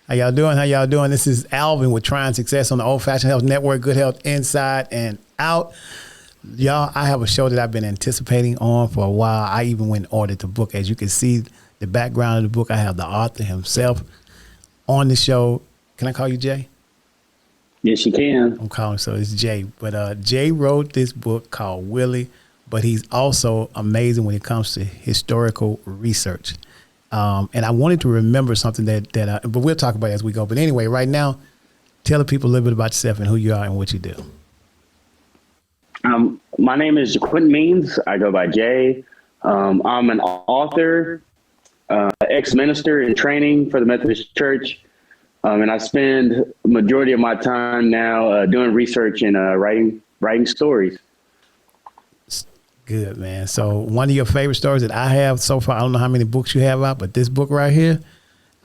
How y'all doing? How y'all doing? This is Alvin with Trying Success on the Old Fashioned Health Network. Good health inside and out. Y'all, I have a show that I've been anticipating on for a while. I even went and ordered the book. As you can see, the background of the book, I have the author himself on the show. Can I call you Jay? Yes, you can. I'm calling so it's Jay. But Jay wrote this book called Willie, but he's also amazing when it comes to historical research. And I wanted to remember something but we'll talk about it as we go. But anyway, right now, tell the people a little bit about yourself and who you are and what you do. My name is Quintin. I go by Jay. I'm an author, ex-minister in training for the Methodist Church. And I spend the majority of my time now doing research and writing stories. Good, man. So one of your favorite stories that I have so far, I don't know how many books you have out, but this book right here,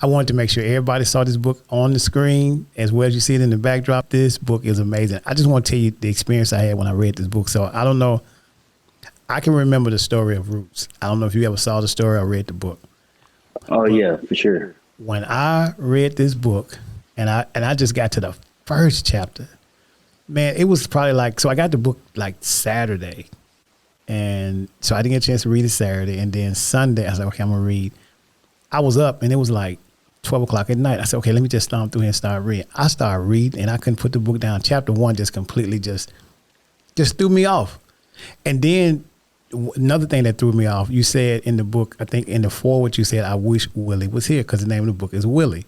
I wanted to make sure everybody saw this book on the screen as well as you see it in the backdrop. This book is amazing. I just want to tell you the experience I had when I read this book. So I don't know. I can remember the story of Roots. I don't know if you ever saw the story or read the book. Oh, yeah, for sure. When I read this book and I just got to the first chapter, man, it was probably like, so I got the book like Saturday. And so I didn't get a chance to read it Saturday. And then Sunday, I was like, okay, I'm going to read. I was up and it was like 12 o'clock at night. I said, okay, let me just stomp through here and start reading. I started reading and I couldn't put the book down. Chapter 1 just completely just threw me off. And then another thing that threw me off, you said in the book, I think in the foreword, you said, I wish Willie was here because the name of the book is Willie.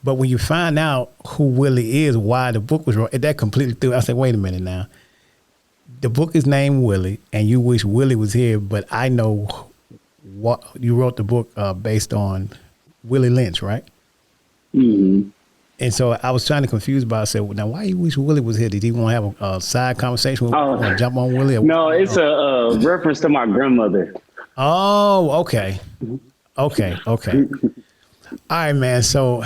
But when you find out who Willie is, why the book was wrong, that completely threw. I said, wait a minute now. The book is named Willie, and you wish Willie was here, but I know what you wrote the book based on Willie Lynch, right? Mm-hmm. And so I was trying to confuse about. I said, well, now why you wish Willie was here? Did he want to have a side conversation with or jump on Willie? No, it's a reference to my grandmother. Oh, okay. Okay. All right, man. So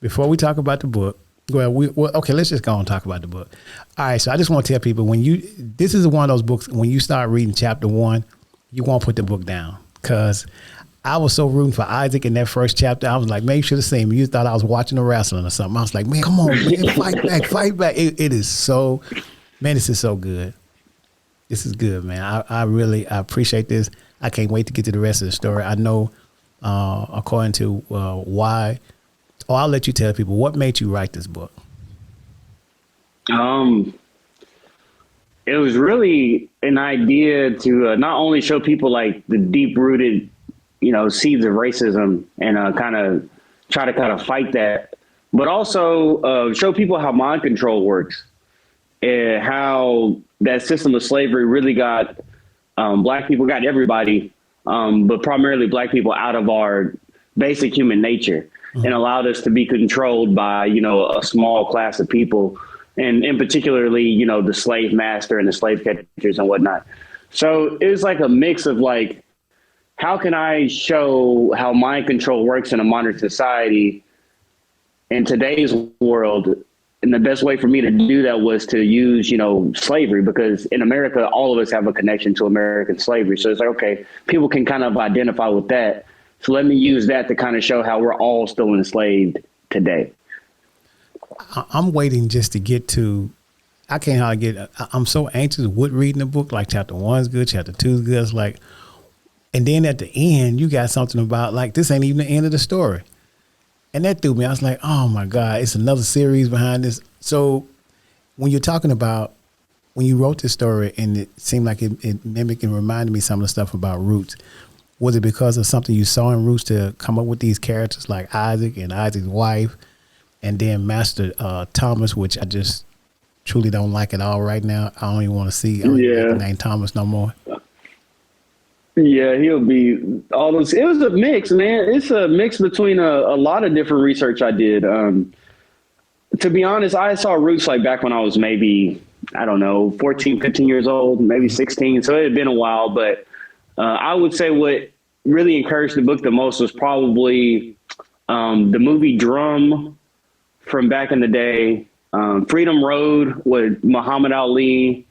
before we talk about the book, okay, let's just go and talk about the book. All right, so I just want to tell people, this is one of those books, when you start reading chapter 1, you won't put the book down. Because I was so rooting for Isaac in that first chapter. I was like, man, you should have seen me. You thought I was watching a wrestling or something. I was like, man, come on, man, fight back. It is so, man, this is so good. This is good, man. I appreciate this. I can't wait to get to the rest of the story. I know, according to why. Oh, I'll let you tell people, what made you write this book? It was really an idea to not only show people like the deep rooted, seeds of racism and kind of try to fight that, but also show people how mind control works and how that system of slavery really got Black people, got everybody, but primarily Black people out of our basic human nature. And allowed us to be controlled by, a small class of people, and in particularly, the slave master and the slave catchers and whatnot. So it was like a mix of like, how can I show how mind control works in a modern society in today's world? And the best way for me to do that was to use, slavery, because in America, all of us have a connection to American slavery. So it's like, okay, people can kind of identify with that. So let me use that to kind of show how we're all still enslaved today. I'm waiting just to get to, I can't hardly get, I'm so anxious with reading the book. Like chapter 1 is good, chapter 2 is good. It's like, and then at the end, you got something about like, this ain't even the end of the story. And that threw me. I was like, oh my God, it's another series behind this. So when you're talking about, when you wrote this story and it seemed like it mimicked and reminded me some of the stuff about Roots, was it because of something you saw in Roots to come up with these characters like Isaac and Isaac's wife, and then Master Thomas, which I just truly don't like at all right now? I don't even want to see the name Thomas no more. Yeah, he'll be all those. It was a mix, man. It's a mix between a lot of different research I did. To be honest, I saw Roots like back when I was maybe, 14, 15 years old, maybe 16. So it had been a while, but I would say what really encouraged the book the most was probably the movie Drum from back in the day, Freedom Road with Muhammad Ali,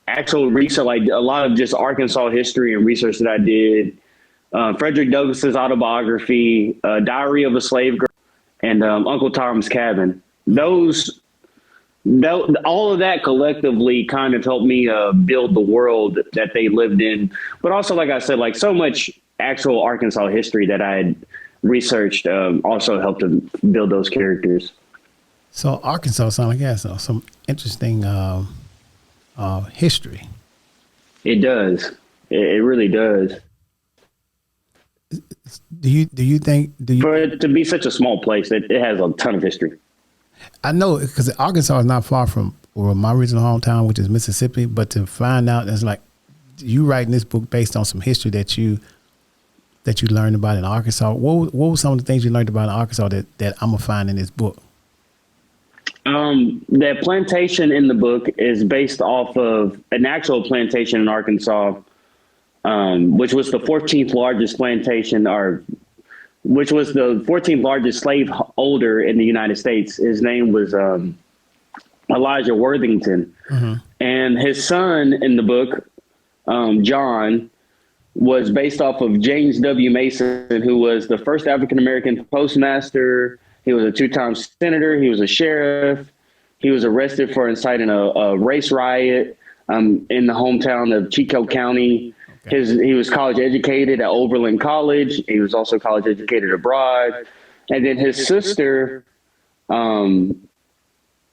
actual research, like a lot of just Arkansas history and research that I did, Frederick Douglass's autobiography, Diary of a Slave Girl, and Uncle Tom's Cabin. All of that collectively kind of helped me build the world that they lived in. But also, like I said, like so much actual Arkansas history that I had researched also helped to build those characters. So Arkansas sounds like it has some interesting history. It does. It really does. Do you think for it to be such a small place, it has a ton of history? I know, because Arkansas is not far from my original hometown, which is Mississippi. But to find out, it's like you writing this book based on some history that you learned about in Arkansas. What were some of the things you learned about in Arkansas that I'm gonna find in this book? That plantation in the book is based off of an actual plantation in Arkansas, which was the 14th largest plantation, which was the 14th largest slave holder in the United States. His name was Elijah Worthington. Mm-hmm. And his son in the book, John, was based off of James W. Mason, who was the first African-American postmaster. He was a two-time senator. He was a sheriff. He was arrested for inciting a race riot in the hometown of Chico County. Okay. He was college educated at Oberlin College. He was also college educated abroad. And then his sister helped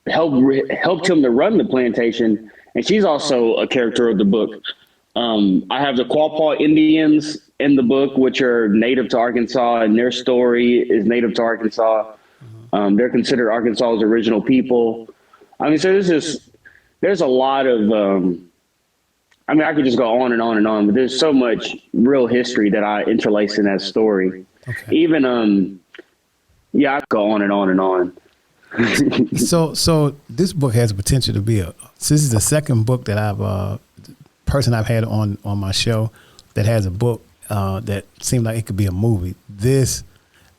him to run the plantation. And she's also a character of the book. I have the Quapaw Indians in the book, which are native to Arkansas, and their story is native to Arkansas. They're considered Arkansas's original people. I mean, so there's a lot of, I mean, I could just go on and on and on, but there's so much real history that I interlace in that story. Okay. Even, I could go on and on and on. So this book has the potential to be this is the second book that I've had on my show that has a book that seemed like it could be a movie. This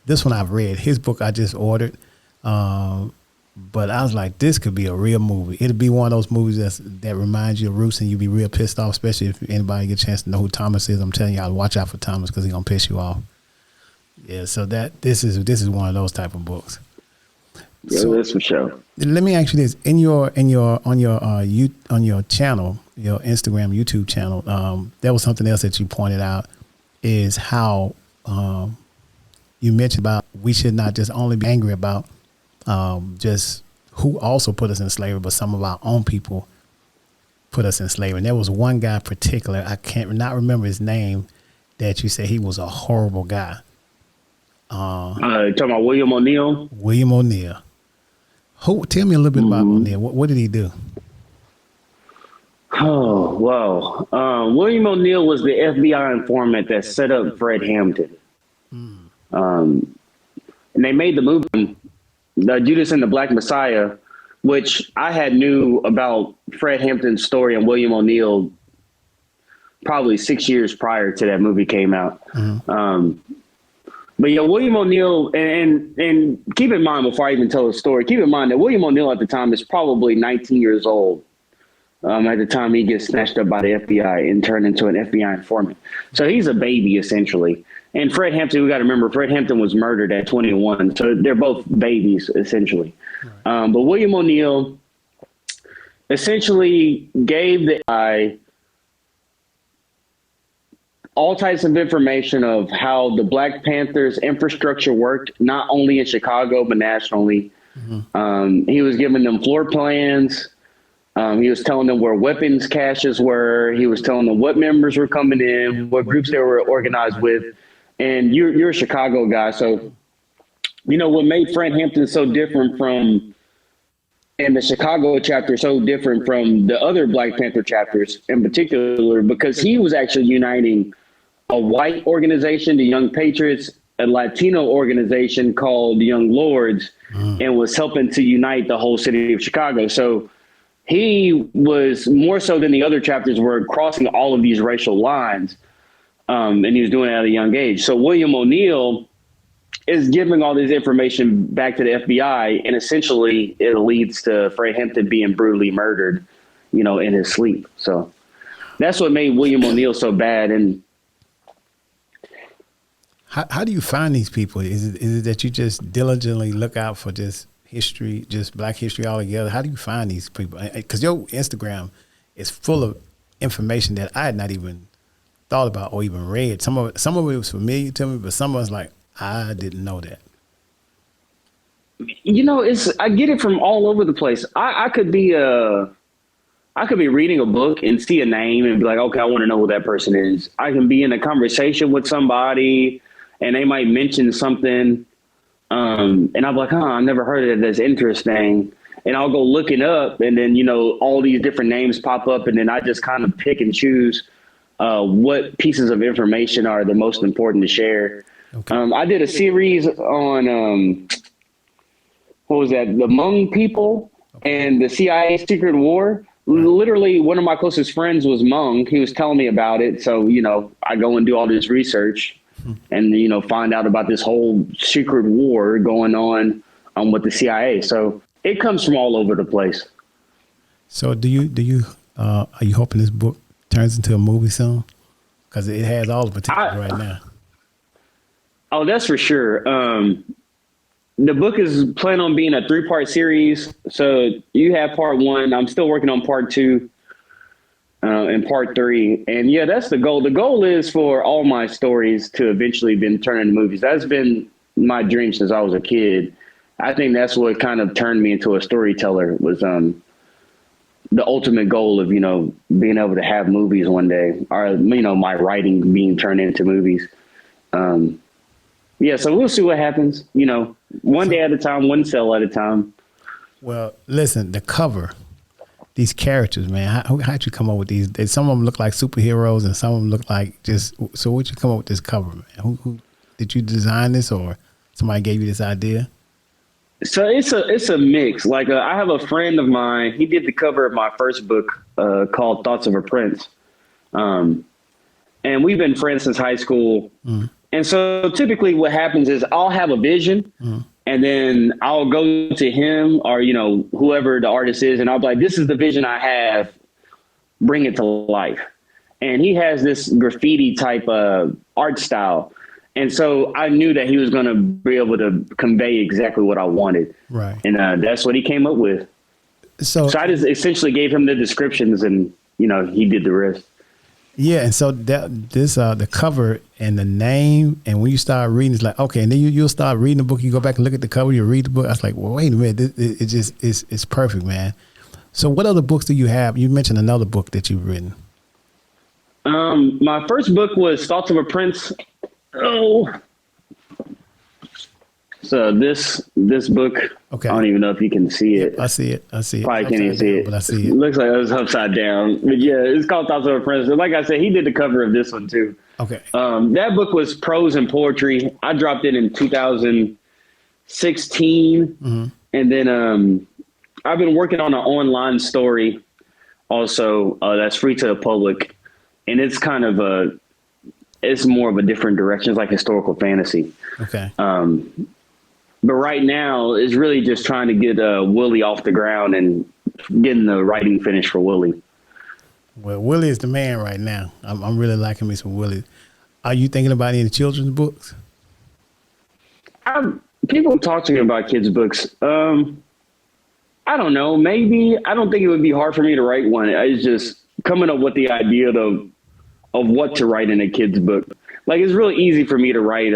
one I've read. His book I just ordered, but I was like, this could be a real movie. It'd be one of those movies that reminds you of Roots, and you'd be real pissed off, especially if anybody get a chance to know who Thomas is. I'm telling y'all, watch out for Thomas because he's gonna piss you off. Yeah, so this is one of those type of books. Yeah, so, that's for sure. Let me ask you this: on your channel, your Instagram, YouTube channel, there was something else that you pointed out is how you mentioned about we should not just only be angry about just who also put us in slavery, but some of our own people put us in slavery. And there was one guy in particular, I can't not remember his name, that you said he was a horrible guy. Talking about William ONeill? William ONeill. Tell me a little bit about ONeill. What did he do? Oh, well, William ONeill was the FBI informant that set up Fred Hampton. And they made the movie, Judas and the Black Messiah, which I had knew about Fred Hampton's story and William ONeill probably 6 years prior to that movie came out. Mm-hmm. But yeah, William ONeill, and keep in mind before I even tell the story, keep in mind that William ONeill at the time is probably 19 years old. At the time he gets snatched up by the FBI and turned into an FBI informant. So he's a baby, essentially. And Fred Hampton, we got to remember, Fred Hampton was murdered at 21. So they're both babies, essentially. Right. But William ONeill essentially gave the FBI all types of information of how the Black Panthers infrastructure worked, not only in Chicago, but nationally. Mm-hmm. He was giving them floor plans. He was telling them where weapons caches were. He was telling them what members were coming in, what groups they were organized with. And you're a Chicago guy. So, what made Fred Hampton so different from, and the Chicago chapter so different from the other Black Panther chapters in particular, because he was actually uniting a white organization, the Young Patriots, a Latino organization called the Young Lords, and was helping to unite the whole city of Chicago. So he was more so than the other chapters were crossing all of these racial lines. And he was doing it at a young age. So William ONeill is giving all this information back to the FBI, and essentially it leads to Fred Hampton being brutally murdered, in his sleep. So that's what made William ONeill so bad. And How do you find these people? Is it that you just diligently look out for just history, just Black history altogether? How do you find these people? Because your Instagram is full of information that I had not even thought about or even read. Some of it was familiar to me, but some of it's like, I didn't know that. You know, I get it from all over the place. I could be reading a book and see a name and be like, okay, I want to know who that person is. I can be in a conversation with somebody and they might mention something. And I'm like, I never heard of that. That's interesting. And I'll go look it up. And then, you know, all these different names pop up. And then I just kind of pick and choose what pieces of information are the most important to share. Okay. I did a series on, what was that? The Hmong people and the CIA secret war. Literally, one of my closest friends was Hmong. He was telling me about it. So, you know, I go and do all this research and, you know, find out about this whole secret war going on with the CIA. So it comes from all over the place. So are you hoping this book turns into a movie soon? Because it has all the potential right now. Oh, that's for sure. The book is planned on being a 3-part series. So you have part 1. I'm still working on part 2 and part 3. And yeah, that's the goal. The goal is for all my stories to eventually be turned into movies. That's been my dream since I was a kid. I think that's what kind of turned me into a storyteller was the ultimate goal of, you know, being able to have movies one day, or, you know, my writing being turned into movies. Yeah, so we'll see what happens, you know, one day at a time, one cell at a time. Well, listen, the cover, these characters, man, how'd you come up with these? Some of them look like superheroes and some of them look like so what'd you come up with this cover, man? Who did you design this or somebody gave you this idea? So it's a mix. Like I have a friend of mine, he did the cover of my first book called Thoughts of a Prince. And we've been friends since high school. Mm. And so typically what happens is I'll have a vision and then I'll go to him or, you know, whoever the artist is. And I'll be like, this is the vision I have. Bring it to life. And he has this graffiti type of art style. And so I knew that he was going to be able to convey exactly what I wanted. Right. And that's what he came up with. So I just essentially gave him the descriptions and, you know, he did the rest. Yeah, and so the cover and the name, and when you start reading, it's like, okay, and then you'll start reading the book, you go back and look at the cover, you read the book. I was like, well, wait a minute, it's perfect, man. So what other books do you have? You mentioned another book that you've written. My first book was Thoughts of a Prince. Oh. So this book, okay. I don't even know if you can see it. I see it. Probably can't even see it. But I see it. It looks like it was upside down. But yeah, it's called Thoughts of a Prince. Like I said, he did the cover of this one too. Okay. That book was prose and poetry. I dropped it in 2016. Mm-hmm. And then I've been working on an online story also that's free to the public. And it's kind of it's more of a different direction. It's like historical fantasy. Okay. But right now it's really just trying to get Willie off the ground and getting the writing finished for Willie. Well, Willie is the man right now. I'm really liking me some Willie. Are you thinking about any children's books? People talk to me about kids' books. I don't know. Maybe. I don't think it would be hard for me to write one. It's just coming up with the idea of what to write in a kid's book. Like, it's really easy for me to write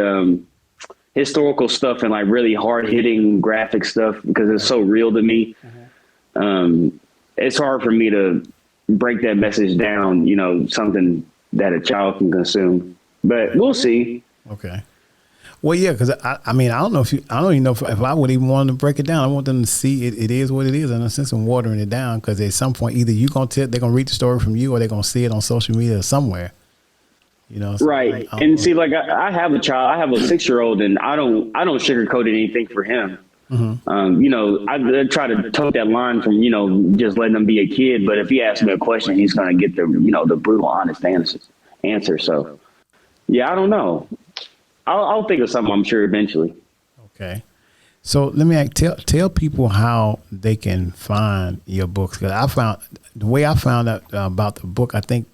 historical stuff and like really hard hitting graphic stuff because it's so real to me. It's hard for me to break that message down, you know, something that a child can consume, but we'll see. Okay. Well, yeah, because I mean, I don't even know if I would even want to break it down. I want them to see it is what it is, in a sense of watering it down. Because at some point, either they're gonna read the story from you, or they're gonna see it on social media or somewhere. You know, so right? And see, like I have a child, I have a 6-year-old, and I don't sugarcoat anything for him. Mm-hmm. You know, I try to toe that line from, you know, just letting him be a kid. But if he asks me a question, he's gonna get the, you know, the brutal, honest answer. So, yeah, I don't know. I'll think of something, I'm sure, eventually. Okay. So let me tell people how they can find your books. Because the way I found out about the book, I think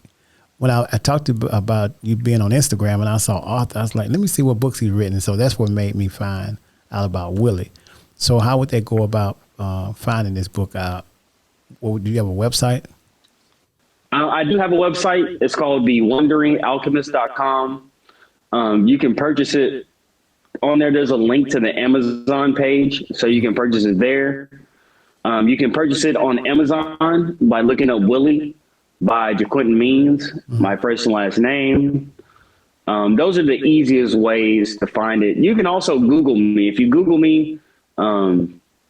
when I talked to about you being on Instagram and I saw author, I was like, let me see what books he's written. So that's what made me find out about Willie. So how would they go about finding this book out? Do you have a website? I do have a website. It's called thewonderingalchemist.com. You can purchase it on there. There's a link to the Amazon page, so you can purchase it there. You can purchase it on Amazon by looking up Willie by Quintin Means, my first and last name. Those are the easiest ways to find it. You can also Google me. If you Google me,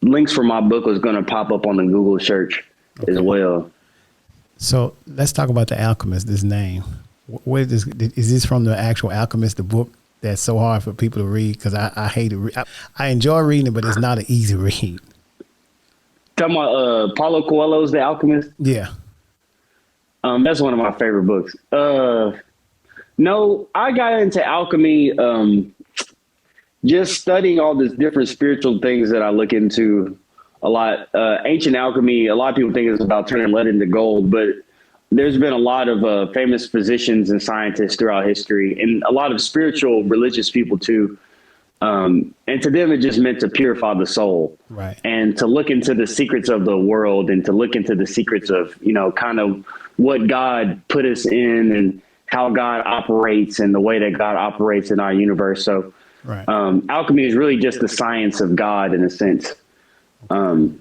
links for my book is going to pop up on the Google search as well. So let's talk about the Alchemist, this name. Where is this from the actual Alchemist, the book that's so hard for people to read? Because I hate it. I enjoy reading it, but it's not an easy read. Talking about Paulo Coelho's The Alchemist? Yeah. That's one of my favorite books. No, I got into alchemy just studying all these different spiritual things that I look into a lot. Ancient alchemy, a lot of people think it's about turning lead into gold, but there's been a lot of famous physicians and scientists throughout history, and a lot of spiritual, religious people too. And to them, it just meant to purify the soul, right? And to look into the secrets of the world, and to look into the secrets of, kind of what God put us in and how God operates and the way that God operates in our universe. So right. Alchemy is really just the science of God in a sense. So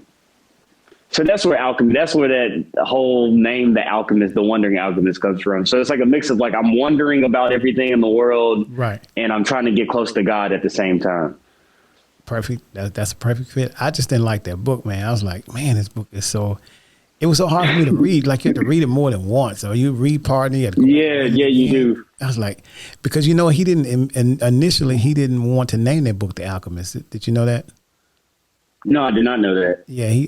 that's where that whole name, The Alchemist, the Wandering Alchemist, comes from. So it's like a mix of like, I'm wondering about everything in the world, right, and I'm trying to get close to God at the same time. Perfect. That's a perfect fit. I just didn't like that book, man. I was like, man, this book is it was so hard for me to read. Like, you had to read it more than once. So you read part and you had to you do. I was like, because he didn't, and initially he didn't want to name that book The Alchemist. Did you know that? No, I did not know that. Yeah, he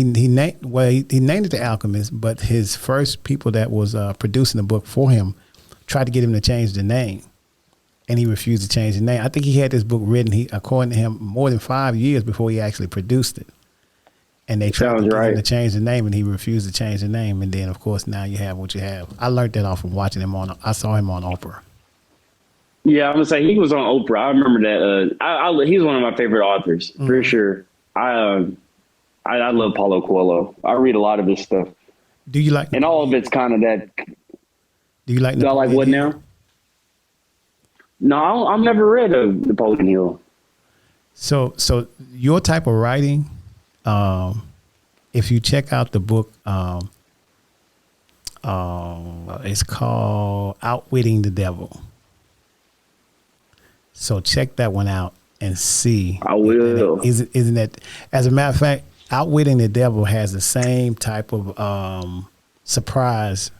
named it The Alchemist, but his first people that was producing the book for him tried to get him to change the name, and he refused to change the name. I think he had this book written, according to him, more than 5 years before he actually produced it. And they tried to get him to change the name, and he refused to change the name. And then, of course, now you have what you have. I learned that off from watching him I saw him on Oprah. Yeah, I'm gonna say he was on Oprah. I remember that. He's one of my favorite authors for sure. I love Paulo Coelho. I read a lot of his stuff. Do you like? And all of it's kind of that. Do you like? Do I like what now? No, I've never read Napoleon Hill. So your type of writing, if you check out the book, it's called Outwitting the Devil. So check that one out and see. I will. Isn't that, as a matter of fact, Outwitting the Devil has the same type of surprise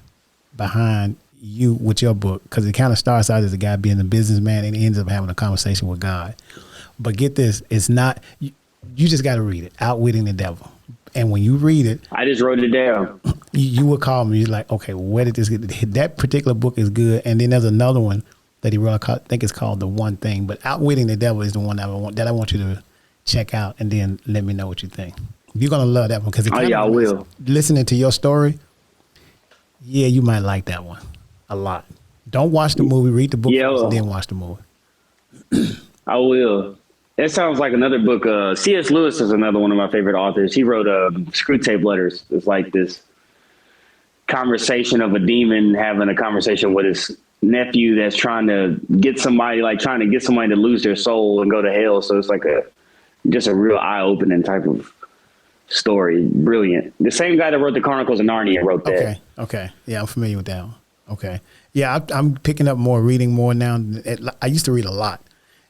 behind you with your book, because it kind of starts out as a guy being a businessman and ends up having a conversation with God. But get this, it's not, you just got to read it, Outwitting the Devil. And when you read it, I just wrote it down. You would call me, you're like, okay, where did this get? That particular book is good. And then there's another one that he wrote, I think it's called The One Thing. But Outwitting the Devil is the one that I want you to check out, and then let me know what you think. You're going to love that one, because I will. Listening to your story, yeah, you might like that one a lot. Don't watch the movie, read the book first, and then watch the movie. I will. That sounds like another book. C.S. Lewis is another one of my favorite authors. He wrote Screw Tape Letters. It's like this conversation of a demon having a conversation with his nephew that's trying to get somebody to lose their soul and go to hell. So it's like just a real eye-opening type of story. Brilliant. The same guy that wrote the Chronicles of Narnia wrote that. Okay. Yeah, I'm familiar with that one. Okay. Yeah, I'm picking up reading more now. I used to read a lot,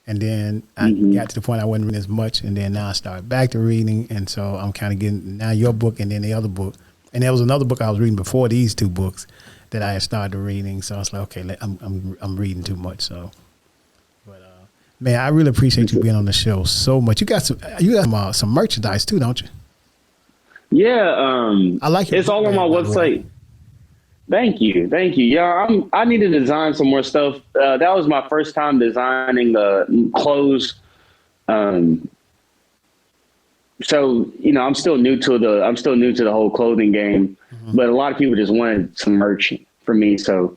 and then I got to the point I wasn't reading as much, and then now I started back to reading, and so I'm kind of getting now your book and then the other book. And there was another book I was reading before these two books that I had started reading. So I was like, okay, I'm reading too much. So, but man, I really appreciate you being on the show so much. You got some merchandise too, don't you? Yeah, I like it. It's all on my website. Thank you. Yeah, I need to design some more stuff. That was my first time designing clothes. So, I'm still new to the whole clothing game, but a lot of people just wanted some merch for me. So,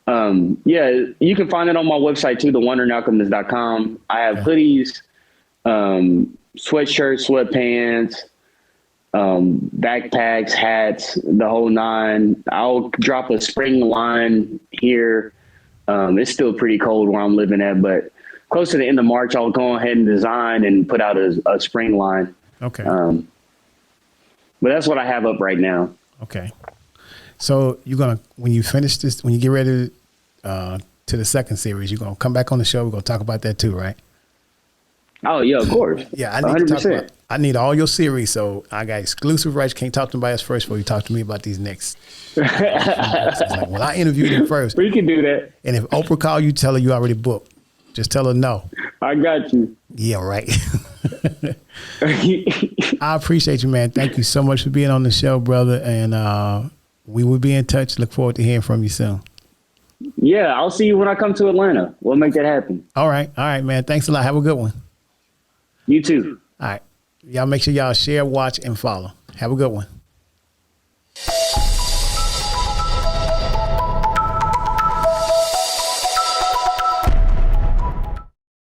yeah, you can find it on my website too, thewanderingalchemist.com. I have hoodies, sweatshirts, sweatpants, backpacks, hats, the whole nine. I'll drop a spring line here. It's still pretty cold where I'm living at, but close to the end of March, I'll go ahead and design and put out a spring line. Okay. But that's what I have up right now. Okay. So you're going to, when you finish this, when you get ready to the second series, you're going to come back on the show. We're going to talk about that too, right? Oh, yeah, of course. Yeah, I need 100%. I need all your series, so I got exclusive rights. Can't talk to anybody else first before you talk to me about these next. Like, well, I interviewed him first. We can do that. And if Oprah call you, tell her you already booked. Just tell her no. I got you. Yeah, right. I appreciate you, man. Thank you so much for being on the show, brother. And we will be in touch. Look forward to hearing from you soon. Yeah, I'll see you when I come to Atlanta. We'll make that happen. All right, man. Thanks a lot. Have a good one. You too. All right. Y'all make sure y'all share, watch, and follow. Have a good one.